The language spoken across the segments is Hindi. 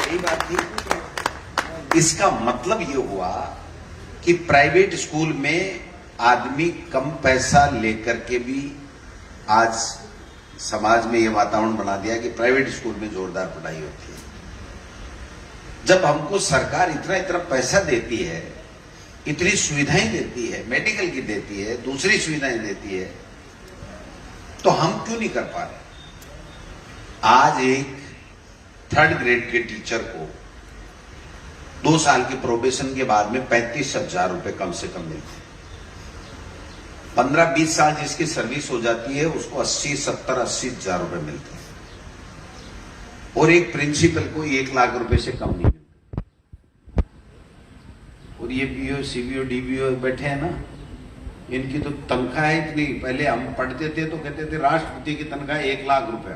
यही बात थी। इसका मतलब ये हुआ कि प्राइवेट स्कूल में आदमी कम पैसा लेकर के भी आज समाज में ये वातावरण बना दिया कि प्राइवेट स्कूल में जोरदार पढ़ाई होती है। जब हमको सरकार इतना इतना पैसा देती है, इतनी सुविधाएं देती है, मेडिकल की देती है, दूसरी सुविधाएं देती है, तो हम क्यों नहीं कर पा रहे? आज एक 3rd ग्रेड के टीचर को 2 साल के प्रोबेशन के बाद में 35,000 रुपए कम से कम मिलते हैं। 15-20 साल जिसकी सर्विस हो जाती है उसको 80-70-80,000 रुपए मिलते हैं, और एक प्रिंसिपल को 1 लाख रुपए से कम नहीं मिलते। और ये पीओ, सीबीओ, डीबीओ बैठे हैं ना, इनकी तो तनख्वाह इतनी, पहले हम पढ़ते थे तो कहते थे राष्ट्रपति की तनख्वाह 1 लाख रुपया,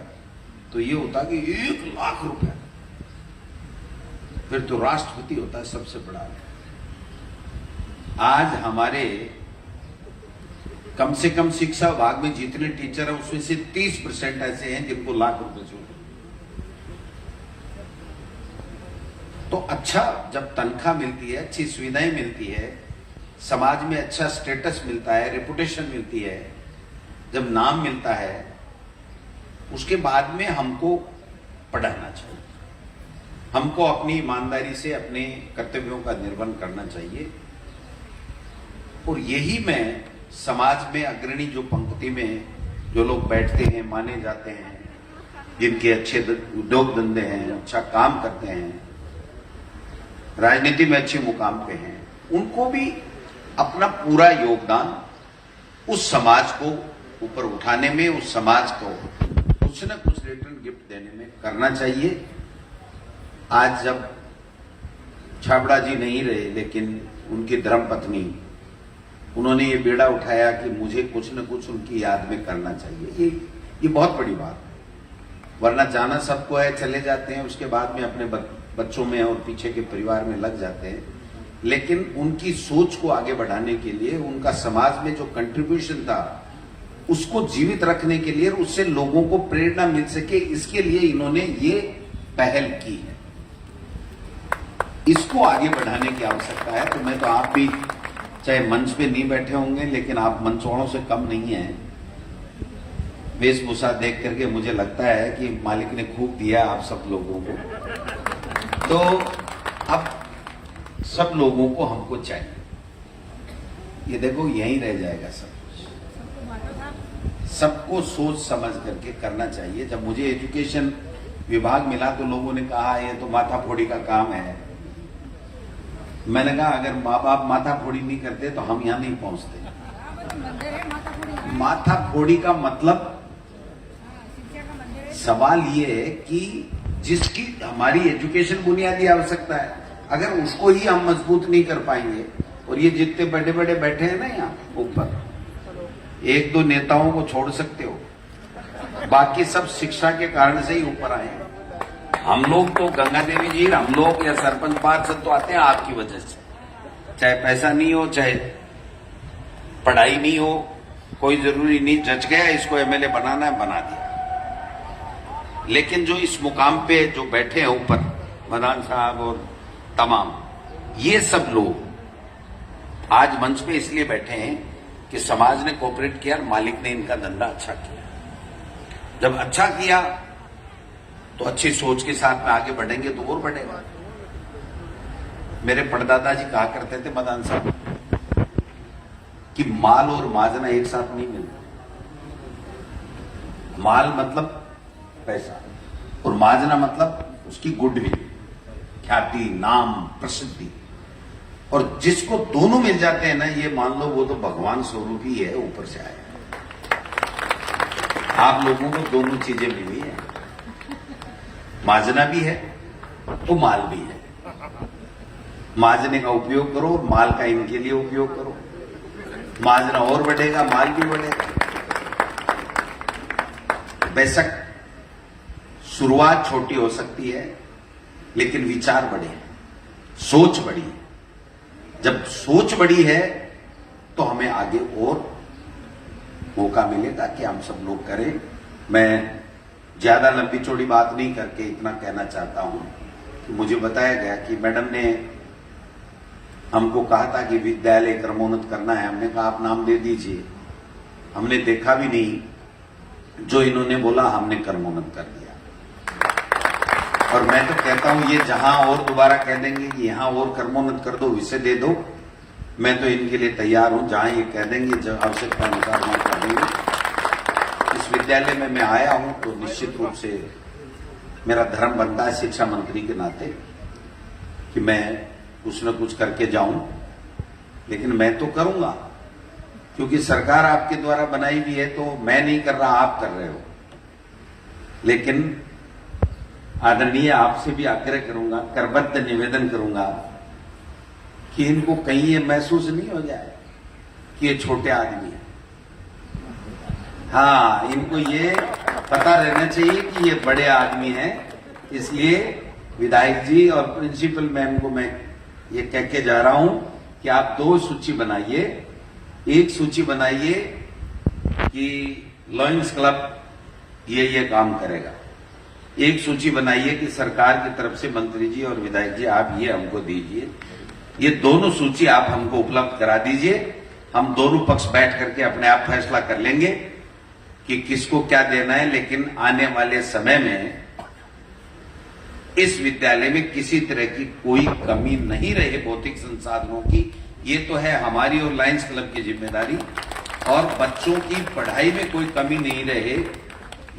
तो ये होता कि 1 लाख रुपया, फिर तो राष्ट्रपति होता है सबसे बड़ा। आज हमारे कम से कम शिक्षा विभाग में जितने टीचर हैं उसमें से 30% ऐसे हैं जिनको लाख रुपए से। तो अच्छा, जब तनख्वाह मिलती है, अच्छी सुविधाएं मिलती है, समाज में अच्छा स्टेटस मिलता है, रेपुटेशन मिलती है, जब नाम मिलता है, उसके बाद में हमको पढ़ाना चाहिए। हमको अपनी ईमानदारी से अपने कर्तव्यों का निर्वहन करना चाहिए। और यही मैं समाज में अग्रणी जो पंक्ति में जो लोग बैठते हैं, माने जाते हैं, जिनके अच्छे उद्योग धंधे हैं, अच्छा काम करते हैं, राजनीति में अच्छे मुकाम पे हैं, उनको भी अपना पूरा योगदान उस समाज को ऊपर उठाने में, उस समाज को कुछ न कुछ रिटर्न गिफ्ट देने में करना चाहिए। आज जब छाबड़ा जी नहीं रहे, लेकिन उनकी धर्मपत्नी, उन्होंने ये बेड़ा उठाया कि मुझे कुछ न कुछ उनकी याद में करना चाहिए। ये बहुत बड़ी बात है। वरना जाना सबको है, चले जाते हैं, उसके बाद में अपने बच्चों में और पीछे के परिवार में लग जाते हैं। लेकिन उनकी सोच को आगे बढ़ाने के लिए, उनका समाज में जो कंट्रीब्यूशन था उसको जीवित रखने के लिए, उससे लोगों को प्रेरणा मिल सके, इसके लिए इन्होंने ये पहल की है। इसको आगे बढ़ाने की आवश्यकता है। तो मैं तो, आप भी चाहे मंच पे नहीं बैठे होंगे, लेकिन आप मंचवाड़ों से कम नहीं है। वेशभूषा देख करके मुझे लगता है कि मालिक ने खूब दिया आप सब लोगों को। तो अब सब लोगों को हमको चाहिए, ये देखो यहीं रह जाएगा सब कुछ। सबको सोच समझ करके करना चाहिए। जब मुझे एजुकेशन विभाग मिला तो लोगों ने कहा ये तो माथा फोड़ी का काम है। मैंने कहा अगर माँ बाप माथा फोड़ी नहीं करते तो हम यहां नहीं पहुंचते। माथा फोड़ी का मतलब, सवाल ये है कि जिसकी हमारी एजुकेशन बुनियादी आवश्यकता है, अगर उसको ही हम मजबूत नहीं कर पाएंगे, और ये जितने बड़े बड़े बैठे हैं ना यहाँ ऊपर, 1-2 नेताओं को छोड़ सकते हो, बाकी सब शिक्षा के कारण से ही ऊपर आए हैं। हम लोग तो, गंगा देवी जी, हम लोग या सरपंच पार्षद तो आते हैं आपकी वजह से। चाहे पैसा नहीं हो, चाहे पढ़ाई नहीं हो, कोई जरूरी नहीं, जच गया इसको एमएलए बनाना है, बना दिया। लेकिन जो इस मुकाम पे जो बैठे हैं ऊपर, मदान साहब और तमाम, ये सब लोग आज मंच पे इसलिए बैठे हैं कि समाज ने कोऑपरेट किया, मालिक ने इनका धंधा अच्छा किया। जब अच्छा किया तो अच्छी सोच के साथ में आगे बढ़ेंगे तो और बढ़ेगा। मेरे परदादा जी कहा करते थे मदान साहब कि माल और माजना एक साथ नहीं मिलता। माल मतलब पैसा, और माजना मतलब उसकी गुडविल, ख्याति, नाम, प्रसिद्धि। और जिसको दोनों मिल जाते हैं ना, ये मान लो वो तो भगवान स्वरूप ही है, ऊपर से आया। आप लोगों को दोनों चीजें मिली है, माजना भी है तो माल भी है। माजने का उपयोग करो, माल का इनके लिए उपयोग करो, माजना और बढ़ेगा, माल भी बढ़ेगा। बेशक शुरुआत छोटी हो सकती है, लेकिन विचार बड़े हैं, सोच बड़ी है। जब सोच बड़ी है तो हमें आगे और मौका मिलेगा कि हम सब लोग करें। मैं ज्यादा लंबी चौड़ी बात नहीं करके इतना कहना चाहता हूं तो मुझे बताया गया कि मैडम ने हमको कहा था कि विद्यालय क्रमोन्नत करना है। हमने कहा आप नाम दे दीजिए। हमने देखा भी नहीं, जो इन्होंने बोला हमने क्रमोन्नत कर दिया। और मैं तो कहता हूं ये जहां और दोबारा कह देंगे कि यहां और क्रमोन्नत कर दो, विषय दे दो, मैं तो इनके लिए तैयार हूं। जहां ये कह देंगे जब आवश्यकता अनुसार हम कर देंगे। इस विद्यालय में मैं आया हूं तो निश्चित रूप से मेरा धर्म बनता है शिक्षा मंत्री के नाते कि मैं कुछ न कुछ करके जाऊं, लेकिन मैं तो करूंगा क्योंकि सरकार आपके द्वारा बनाई हुई है, तो मैं नहीं कर रहा, आप कर रहे हो। लेकिन आदरणीय आपसे भी आग्रह करूंगा, करबद्ध निवेदन करूंगा कि इनको कहीं ये महसूस नहीं हो जाए कि ये छोटे आदमी है। हाँ, इनको ये पता रहना चाहिए कि ये बड़े आदमी हैं। इसलिए विधायक जी और प्रिंसिपल मैम को मैं ये कह के जा रहा हूं कि आप 2 सूची बनाइए। एक सूची बनाइए कि लॉयंस क्लब ये काम करेगा। एक सूची बनाइए कि सरकार की तरफ से मंत्री जी और विधायक जी आप ये हमको दीजिए। ये दोनों सूची आप हमको उपलब्ध करा दीजिए। हम दोनों पक्ष बैठ करके अपने आप फैसला कर लेंगे कि किसको क्या देना है। लेकिन आने वाले समय में इस विद्यालय में किसी तरह की कोई कमी नहीं रहे भौतिक संसाधनों की। ये तो है हमारी और लायंस क्लब की जिम्मेदारी, और बच्चों की पढ़ाई में कोई कमी नहीं रहे,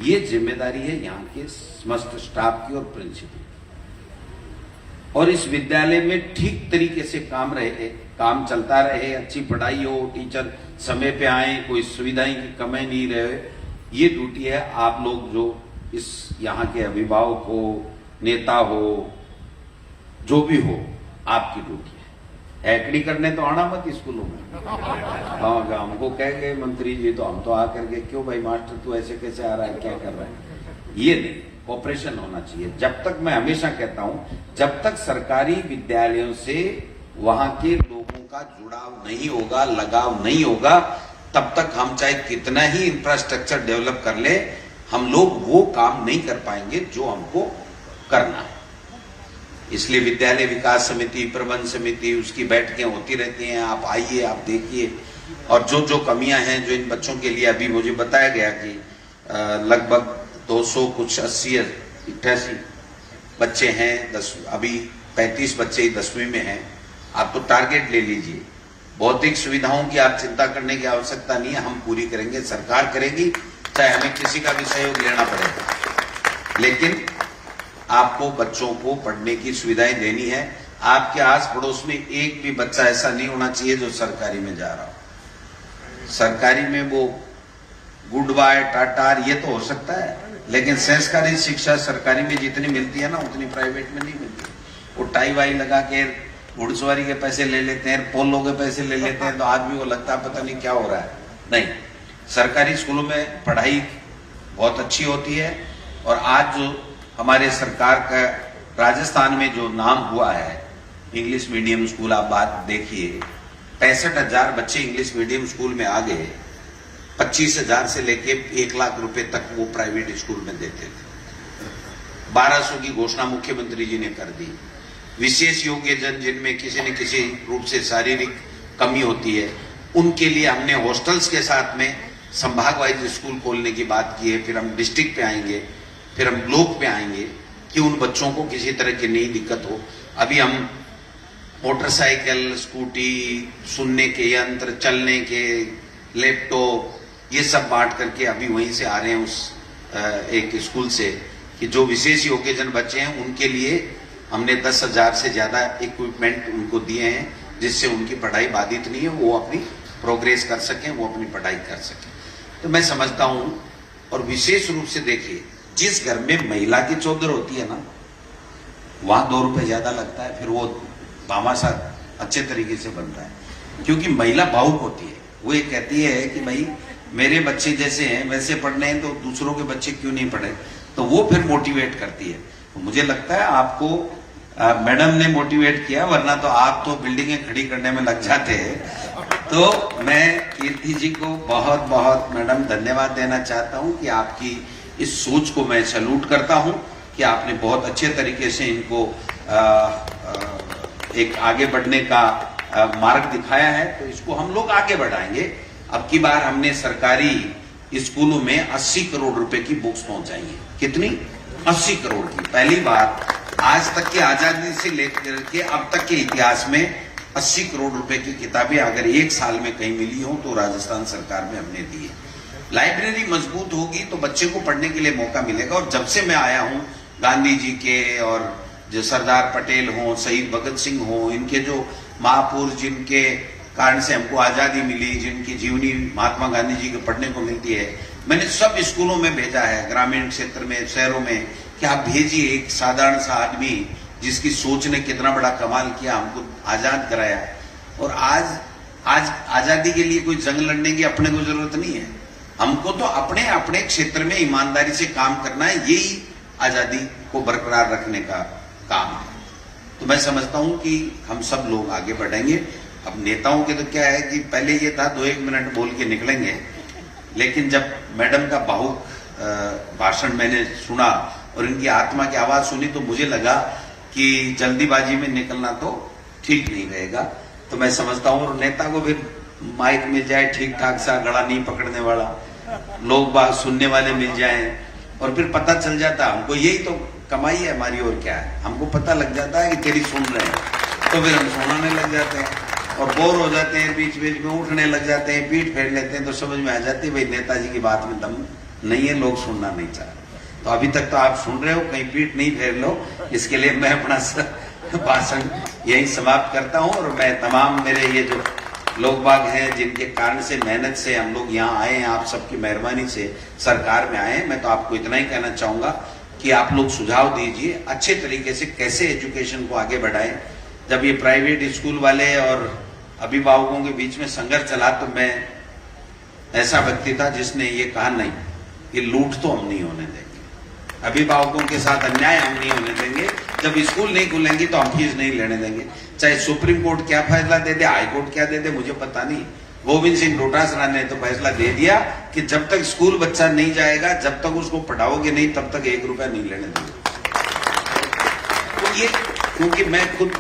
ये जिम्मेदारी है यहाँ के समस्त स्टाफ की और प्रिंसिपल। और इस विद्यालय में ठीक तरीके से काम चलता रहे, अच्छी पढ़ाई हो, टीचर समय पे आए, कोई सुविधाएं की कमी नहीं रहे। ये ड्यूटी है आप लोग जो इस यहाँ के अभिभावक हो, नेता हो, जो भी हो, आपकी ड्यूटी है। हैकड़ी करने तो आना मत स्कूलों में। हाँ, हमको कह गए मंत्री जी तो हम तो आकर के क्यों भाई मास्टर तू ऐसे कैसे आ रहा है, क्या कर रहा है, ये नहीं। कोऑपरेशन होना चाहिए। जब तक, मैं हमेशा कहता हूं, जब तक सरकारी विद्यालयों से वहां के लोगों का जुड़ाव नहीं होगा, लगाव नहीं होगा, तब तक हम चाहे कितना ही इंफ्रास्ट्रक्चर डेवलप कर ले, हम लोग वो काम नहीं कर पाएंगे जो हमको करना है। इसलिए विद्यालय विकास समिति, प्रबंध समिति, उसकी बैठकें होती रहती हैं। आप आइए, आप देखिए, और जो जो कमियां हैं जो इन बच्चों के लिए, अभी मुझे बताया गया कि लगभग 200 कुछ 88 बच्चे हैं, अभी 35 बच्चे 10वीं में हैं। आप तो टारगेट ले लीजिए। भौतिक सुविधाओं की आप चिंता करने की आवश्यकता नहीं है, हम पूरी करेंगे, सरकार करेगी, चाहे हमें किसी का भी सहयोग लेना पड़ेगा। लेकिन आपको बच्चों को पढ़ने की सुविधाएं देनी है। आपके आस पड़ोस में एक भी बच्चा ऐसा नहीं होना चाहिए जो सरकारी में जा रहा हो। सरकारी में वो गुड बाय टाटार ये तो हो सकता है, लेकिन संस्कारी शिक्षा सरकारी में जितनी मिलती है ना, उतनी प्राइवेट में नहीं मिलती। वो टाई वाई लगा के घुड़सवारी के पैसे ले लेते हैं, पोलो के पैसे ले लेते हैं, तो आदमी को लगता है पता नहीं क्या हो रहा है। नहीं, सरकारी स्कूलों में पढ़ाई बहुत अच्छी होती है। और आज जो हमारे सरकार का राजस्थान में जो नाम हुआ है इंग्लिश मीडियम स्कूल, आप बात देखिए, 65,000 बच्चे इंग्लिश मीडियम स्कूल में आ गए। 25,000 से लेके 1 लाख रुपए तक वो प्राइवेट स्कूल में देते थे। 1200 की घोषणा मुख्यमंत्री जी ने कर दी। विशेष योग्यजन जिनमें किसी न किसी रूप से शारीरिक कमी होती है, उनके लिए हमने हॉस्टल्स के साथ में संभाग वाइज स्कूल खोलने की बात की है। फिर हम डिस्ट्रिक्ट पे आएंगे, फिर हम ब्लॉक पे आएंगे कि उन बच्चों को किसी तरह की नई दिक्कत हो। अभी हम मोटरसाइकिल, स्कूटी, सुनने के यंत्र, चलने के लैपटॉप, ये सब बांट करके अभी वहीं से आ रहे हैं उस एक स्कूल से, कि जो विशेष योग्यजन बच्चे हैं उनके लिए हमने 10,000 से ज्यादा इक्विपमेंट उनको दिए हैं, जिससे उनकी पढ़ाई बाधित नहीं है, वो अपनी प्रोग्रेस कर सकें, वो अपनी पढ़ाई कर सकें। तो मैं समझता हूं, और विशेष रूप से देखिए, जिस घर में महिला की चौधर होती है ना, वहां 2 रुपए ज्यादा लगता है, फिर वो भामाशाह अच्छे तरीके से बनता है, क्योंकि महिला भावुक होती है। वो ये कहती है कि भाई मेरे बच्चे जैसे हैं वैसे पढ़ने हैं, तो दूसरों के बच्चे क्यों नहीं पढ़े, तो वो फिर मोटिवेट करती है। तो मुझे लगता है आपको मैडम ने मोटिवेट किया, वरना तो आप तो बिल्डिंगें खड़ी करने में लग जाते हैं। तो मैं कीर्ति जी को बहुत बहुत मैडम धन्यवाद देना चाहता हूं कि आपकी इस सोच को मैं सैल्यूट करता हूं। कि आपने बहुत अच्छे तरीके से इनको एक आगे बढ़ने का मार्ग दिखाया है, तो इसको हम लोग आगे बढ़ाएंगे। अब की बार हमने सरकारी स्कूलों में 80 करोड़ रुपए की बुक्स पहुंचाई है। कितनी? 80 करोड़ की। पहली बार आज तक की आजादी से लेकर के अब तक के इतिहास में 80 करोड़ रुपए की किताबें अगर एक साल में कहीं मिली हो तो राजस्थान सरकार में हमने दी है। लाइब्रेरी मजबूत होगी तो बच्चे को पढ़ने के लिए मौका मिलेगा। और जब से मैं आया हूं, गांधी जी के और जो सरदार पटेल हो, शहीद भगत सिंह हो, इनके जो महापुरुष जिनके कारण से हमको आजादी मिली, जिनकी जीवनी महात्मा गांधी जी को पढ़ने को मिलती है, मैंने सब स्कूलों में भेजा है, ग्रामीण क्षेत्र में, शहरों में, कि आप भेजिए एक साधारण सा आदमी जिसकी सोच ने कितना बड़ा कमाल किया, हमको आजाद कराया। और आज आजादी के लिए कोई जंग लड़ने की अपने को जरूरत नहीं है। हमको तो अपने अपने क्षेत्र में ईमानदारी से काम करना है, यही आजादी को बरकरार रखने का काम है। तो मैं समझता हूं कि हम सब लोग आगे बढ़ेंगे। अब नेताओं के तो क्या है कि पहले ये था 2-1 मिनट बोल के निकलेंगे, लेकिन जब मैडम का भावुक भाषण मैंने सुना और इनकी आत्मा की आवाज सुनी तो मुझे लगा कि जल्दीबाजी में निकलना तो ठीक नहीं रहेगा। तो मैं समझता हूं और नेता को फिर माइक मिल जाए ठीक ठाक सा, गला नहीं पकड़ने वाला, लोग बात सुनने वाले मिल जाएं, और फिर पता चल जाता हमको, यही तो कमाई है हमारी। और क्या है, हमको पता लग जाता है कि तेरी सुन रहे हैं, तो फिर हम सुनाने लग जाते हैं और बोर हो जाते हैं, बीच बीच में उठने लग जाते हैं, पीठ फेर लेते हैं, तो समझ में आ जाती है भाई नेताजी की बात में दम नहीं है, लोग सुनना नहीं चाह रहे। तो अभी तक तो आप सुन रहे हो, कहीं पीठ नहीं फेर लो। इसके लिए मैं अपना भाषण यही समाप्त करता हूं। और मैं तमाम मेरे ये जो लोग बाग हैं जिनके कारण से, मेहनत से हम लोग यहाँ आए हैं, आप सबकी मेहरबानी से सरकार में आए हैं, मैं तो आपको इतना ही कहना चाहूंगा कि आप लोग सुझाव दीजिए अच्छे तरीके से कैसे एजुकेशन को आगे बढ़ाएं। जब ये प्राइवेट स्कूल वाले और अभिभावकों के बीच में संघर्ष चला तो मैं ऐसा व्यक्ति था जिसने ये कहा नहीं, ये लूट तो हम नहीं होने देंगे, अभिभावकों के साथ अन्याय हम नहीं होने देंगे, जब स्कूल नहीं खुलेंगे तो हम फीस नहीं लेने देंगे। चाहे सुप्रीम कोर्ट क्या फैसला दे दे, हाई कोर्ट क्या दे दे, मुझे पता नहीं। गोविंद सिंह डोटासरा ने तो फैसला दे दिया कि जब तक स्कूल बच्चा नहीं जाएगा, जब तक उसको पढ़ाओगे नहीं, तब तक 1 रुपया नहीं लेने देंगे। तो ये, क्योंकि मैं खुद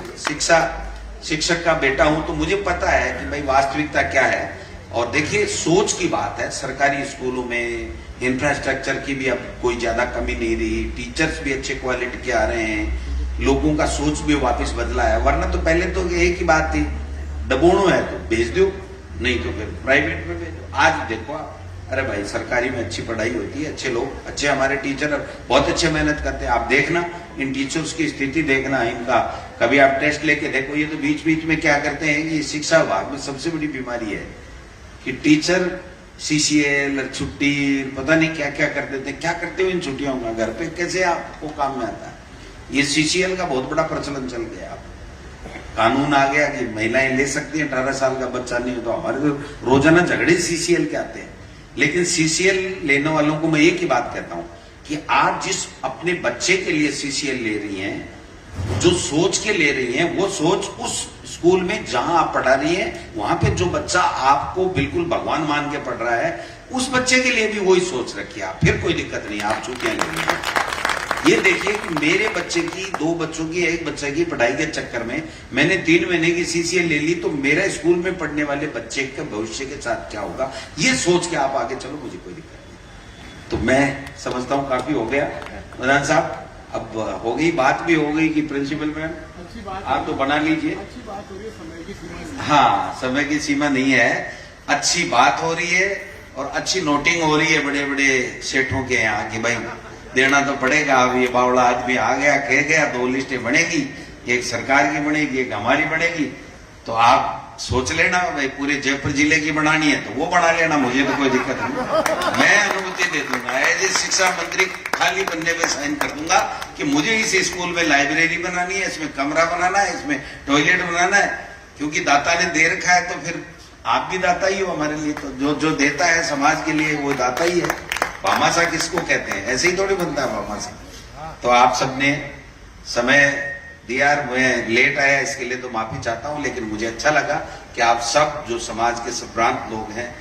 शिक्षक का बेटा हूं, तो मुझे पता है कि भाई वास्तविकता क्या है। और देखिए, सोच की बात है, सरकारी स्कूलों में इंफ्रास्ट्रक्चर की भी अब कोई ज्यादा कमी नहीं रही, टीचर्स भी अच्छे क्वालिटी के आ रहे हैं, लोगों का सोच भी वापस बदला है। वरना तो पहले तो एक ही बात थी, डबोणो है तो भेज दो, नहीं तो फिर प्राइवेट में भेजो। आज देखो आप, अरे भाई सरकारी में अच्छी पढ़ाई होती है, अच्छे लोग, अच्छे हमारे टीचर बहुत अच्छे मेहनत करते हैं। आप देखना, इन टीचर्स की स्थिति देखना, इनका कभी आप टेस्ट लेके देखो। ये तो बीच बीच में क्या करते हैं कि शिक्षा विभाग में सबसे बड़ी बीमारी है कि टीचर CCL छुट्टी पता नहीं क्या क्या कर देते हैं। क्या करते हो इन छुट्टियों में, घर पे कैसे आपको काम में आता है? ये CCL का बहुत बड़ा प्रचलन चल गया। आप कानून आ गया कि महिलाएं ले सकती हैं, 18 साल का बच्चा नहीं हो तो। हमारे तो रोजाना झगड़े CCL के आते हैं। लेकिन CCL लेने वालों को मैं एक ही बात कहता हूं कि आप जिस अपने बच्चे के लिए CCL ले रही हैं, जो सोच के ले रही हैं, वो सोच उस स्कूल में जहां आप पढ़ा रही हैं, वहां पे जो बच्चा आपको बिल्कुल भगवान मान के पढ़ रहा है, उस बच्चे के लिए भी वही सोच रखिए आप, फिर कोई दिक्कत नहीं, आप छुट्टियां ले लीजिए। ये देखिए कि मेरे बच्चे की, 2 बच्चों की, 1 बच्चे की पढ़ाई के चक्कर में मैंने 3 महीने की CCL ले ली, तो मेरा स्कूल में पढ़ने वाले बच्चे के भविष्य के साथ क्या होगा, ये सोच के आप आगे चलो, मुझे कोई दिक्कत नहीं। तो मैं समझता हूं काफी हो गया प्रधान साहब, अब हो गई, बात भी हो गई कि प्रिंसिपल मैम आप तो बना लीजिए। अच्छी बात हो रही है, समय की सीमा। हाँ, समय की सीमा नहीं है, अच्छी बात हो रही है और अच्छी नोटिंग हो रही है बड़े बड़े सेठों के यहाँ कि भाई देना तो पड़ेगा। अब ये बावड़ा आदमी आ गया, कह गया, 2 लिस्टें बनेगी, एक सरकार की बनेगी, एक हमारी बनेगी। तो आप सोच लेना भाई पूरे जयपुर जिले की बनानी है तो वो बना लेना, मुझे तो कोई दिक्कत नहीं, मैं अनुमति दे दूंगा। एज ए शिक्षा मंत्री खाली बनने पे साइन कर दूंगा कि मुझे इस स्कूल में लाइब्रेरी बनानी है, इसमें कमरा बनाना है, इसमें टॉयलेट बनाना है, क्योंकि दाता ने दे रखा है। तो फिर आप भी दाता ही हो हमारे लिए, तो जो देता है समाज के लिए वो दाता ही है। भामाशाह किसको कहते हैं, ऐसे ही थोड़ी बनता है भामाशाह। तो आप सबने समय दिया, मैं लेट आया इसके लिए तो माफी चाहता हूं, लेकिन मुझे अच्छा लगा कि आप सब जो समाज के संभ्रांत लोग हैं,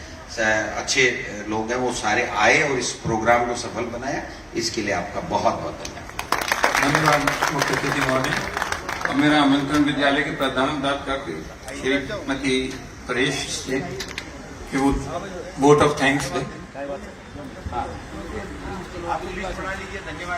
अच्छे लोग हैं, वो सारे आए और इस प्रोग्राम को सफल बनाया। इसके लिए आपका बहुत बहुत धन्यवाद। धन्यवाद मुख्य अतिथि महोदय। अब मेरा आमंत्रण विद्यालय के प्रधानाध्यापक श्रीमती परेश से वोट ऑफ थैंक्स दे। आप लिस्ट बना लीजिए। धन्यवाद।